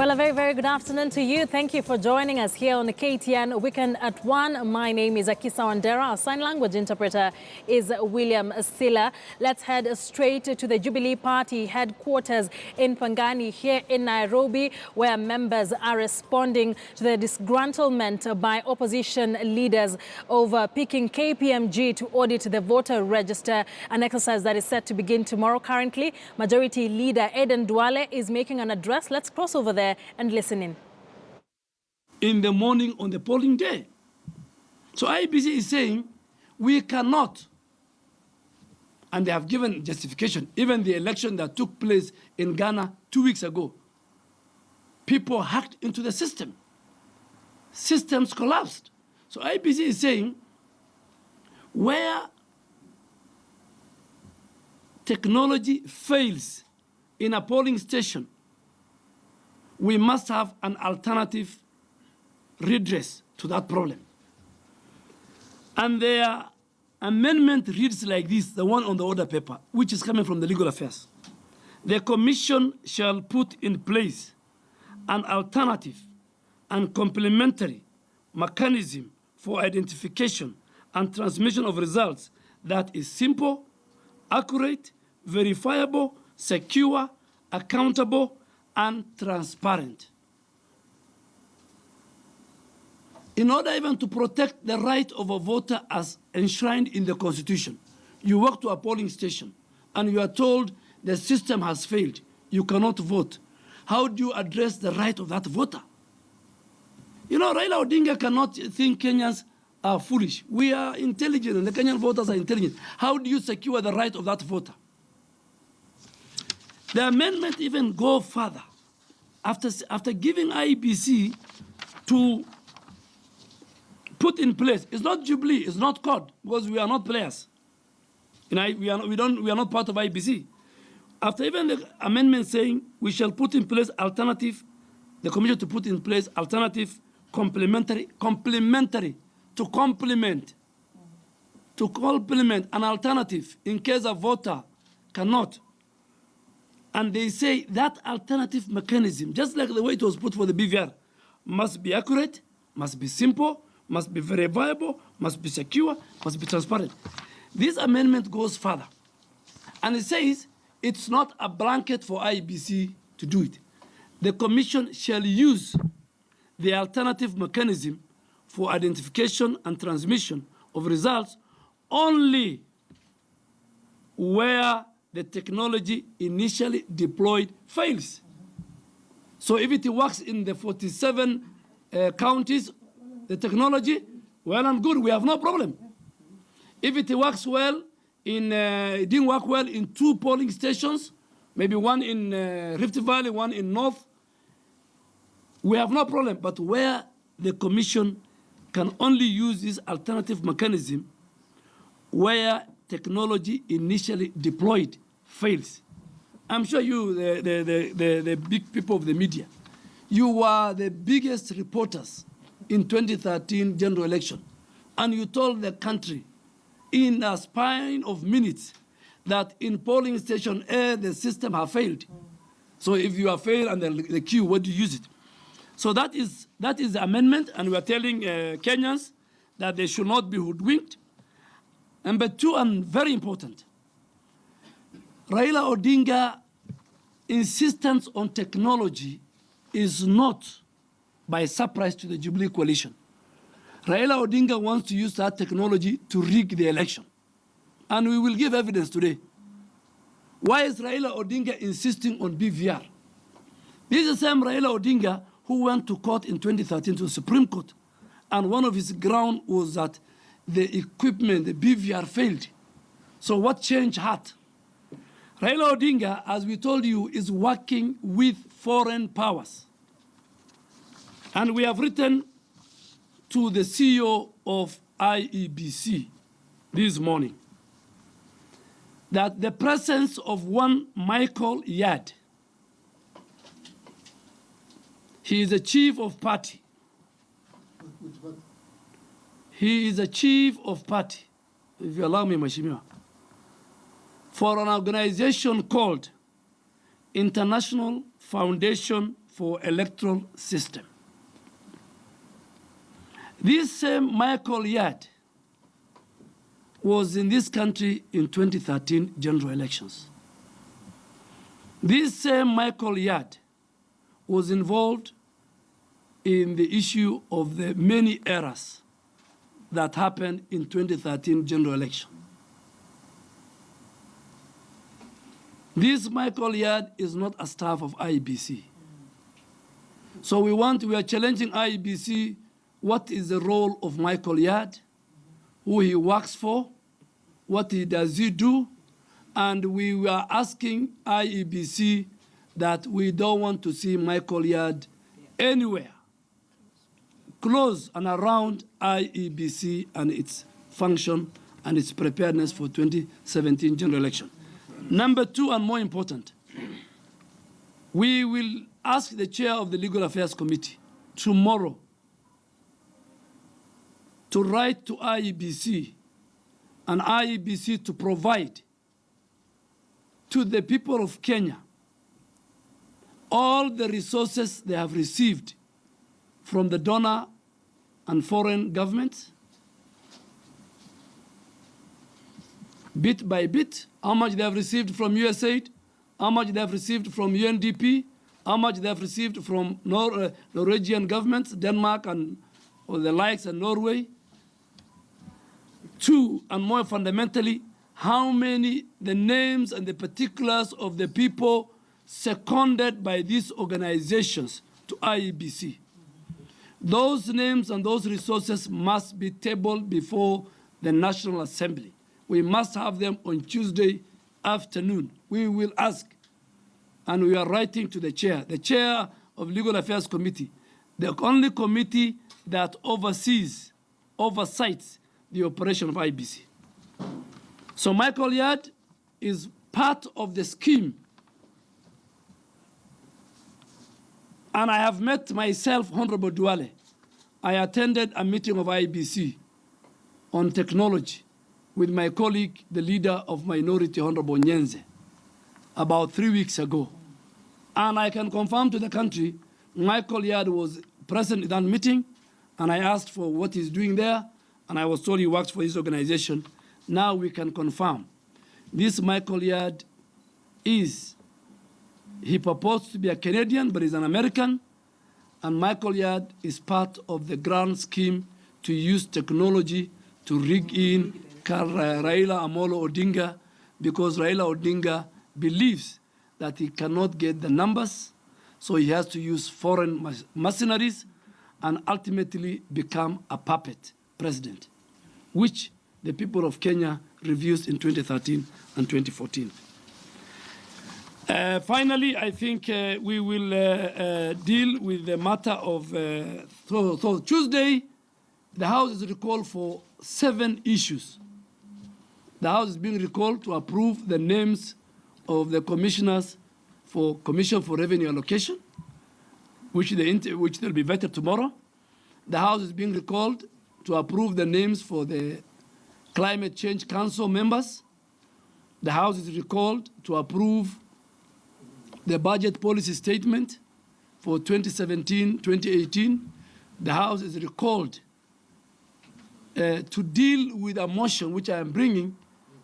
Well, a very, very good afternoon to you. Thank you for joining us here on the KTN Weekend at 1. My name is Akisa Wandera. Our sign language interpreter is William Silla. Let's head straight to the Jubilee Party headquarters in Pangani here in Nairobi, where members are responding to the disgruntlement by opposition leaders over picking KPMG to audit the voter register, an exercise that is set to begin tomorrow. Currently, Majority Leader Aden Duale is making an address. Let's cross over there and listen in the morning on the polling day. So IBC is saying we cannot, and they have given justification. Even the election that took place in Ghana 2 weeks ago, people hacked into the system. Systems collapsed. So IBC is saying where technology fails in a polling station, we must have an alternative redress to that problem. And their amendment reads like this, the one on the order paper, which is coming from the Legal Affairs. The Commission shall put in place an alternative and complementary mechanism for identification and transmission of results that is simple, accurate, verifiable, secure, accountable, and transparent. In order even to protect the right of a voter as enshrined in the Constitution, you walk to a polling station and you are told the system has failed, you cannot vote. How do you address the right of that voter? You know, Raila Odinga cannot think Kenyans are foolish. We are intelligent and the Kenyan voters are intelligent. How do you secure the right of that voter? The amendment even go further. After giving IBC to put in place, it's not Jubilee, it's not COD, because we are not players. We are not part of IBC. After even the amendment saying we shall put in place alternative, the Commission to put in place alternative, complementary to complement an alternative in case a voter cannot. And they say that alternative mechanism, just like the way it was put for the BVR, must be accurate, must be simple, must be verifiable, must be secure, must be transparent. This amendment goes further. And it says it's not a blanket for IBC to do it. The Commission shall use the alternative mechanism for identification and transmission of results only where the technology initially deployed fails. So if it works in the 47 counties, the technology, well and good, we have no problem. If it works well it didn't work well in 2 polling stations, maybe one in Rift Valley, one in North, we have no problem. But where the Commission can only use this alternative mechanism where technology initially deployed fails. I'm sure you, the big people of the media, you were the biggest reporters in 2013 general election, and you told the country in a span of minutes that in polling station A, the system has failed. So if you have failed and the queue, what do you use it? So that is the amendment, and we are telling Kenyans that they should not be hoodwinked. Number 2, and very important, Raila Odinga insistence on technology is not by surprise to the Jubilee coalition. Raila Odinga wants to use that technology to rig the election. And we will give evidence today. Why is Raila Odinga insisting on BVR? This is the same Raila Odinga who went to court in 2013 to the Supreme Court. And one of his grounds was that the equipment, the BVR, failed. So what changed heart? Raila Odinga, as we told you, is working with foreign powers. And we have written to the CEO of IEBC this morning that the presence of one Michael Yard, he is a chief of party. He is a chief of party, if you allow me, Mheshimiwa, for an organization called International Foundation for electoral system. This same Michael Yard was in this country in 2013 general elections. This same Michael Yard was involved in the issue of the many errors that happened in 2013 general election. This Michael Yard is not a staff of IEBC. So we are challenging IEBC, what is the role of Michael Yard, who he works for, what does he do, and we were asking IEBC that we don't want to see Michael Yard anywhere close and around IEBC and its function and its preparedness for 2017 general election. Number two, and more important, we will ask the chair of the Legal Affairs Committee tomorrow to write to IEBC and IEBC to provide to the people of Kenya all the resources they have received from the donor and foreign governments, bit by bit, how much they have received from USAID, how much they have received from UNDP, how much they have received from Norwegian governments, Denmark and or the likes, and Norway. Two, and more fundamentally, how many, the names and the particulars of the people seconded by these organizations to IEBC. Those names and those resources must be tabled before the National Assembly. We must have them on Tuesday afternoon. We will ask, and we are writing to the chair of Legal Affairs Committee, the only committee that oversights the operation of IEBC. So Michael Yard is part of the scheme. And I have met myself, Honorable Duale. I attended a meeting of IEBC on technology with my colleague, the leader of minority, Honorable Nyenze, about 3 weeks ago. And I can confirm to the country, Michael Yard was present in that meeting, and I asked for what he's doing there, and I was told he works for his organization. Now we can confirm. This Michael Yard he purports to be a Canadian, but he's an American, and Michael Yard is part of the grand scheme to use technology to rig in Raila Odinga, because Raila Odinga believes that he cannot get the numbers, so he has to use foreign mercenaries and ultimately become a puppet president, which the people of Kenya refused in 2013 and 2014. Finally, I think we will deal with the matter of, so Tuesday, the House is recalled for 7 issues. The House is being recalled to approve the names of the commissioners for Commission for Revenue Allocation, which they'll be vetted tomorrow. The House is being recalled to approve the names for the Climate Change Council members. The House is recalled to approve the budget policy statement for 2017-2018. The House is recalled to deal with a motion which I am bringing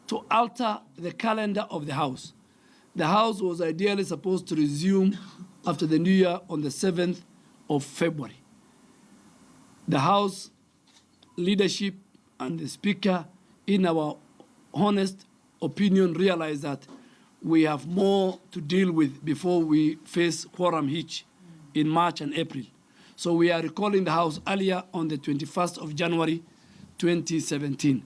to alter the calendar of the House. The House was ideally supposed to resume after the New Year on the 7th of February. The House leadership and the Speaker, in our honest opinion, realized that we have more to deal with before we face quorum hitch in March and April. So we are recalling the House earlier on the 21st of January 2017.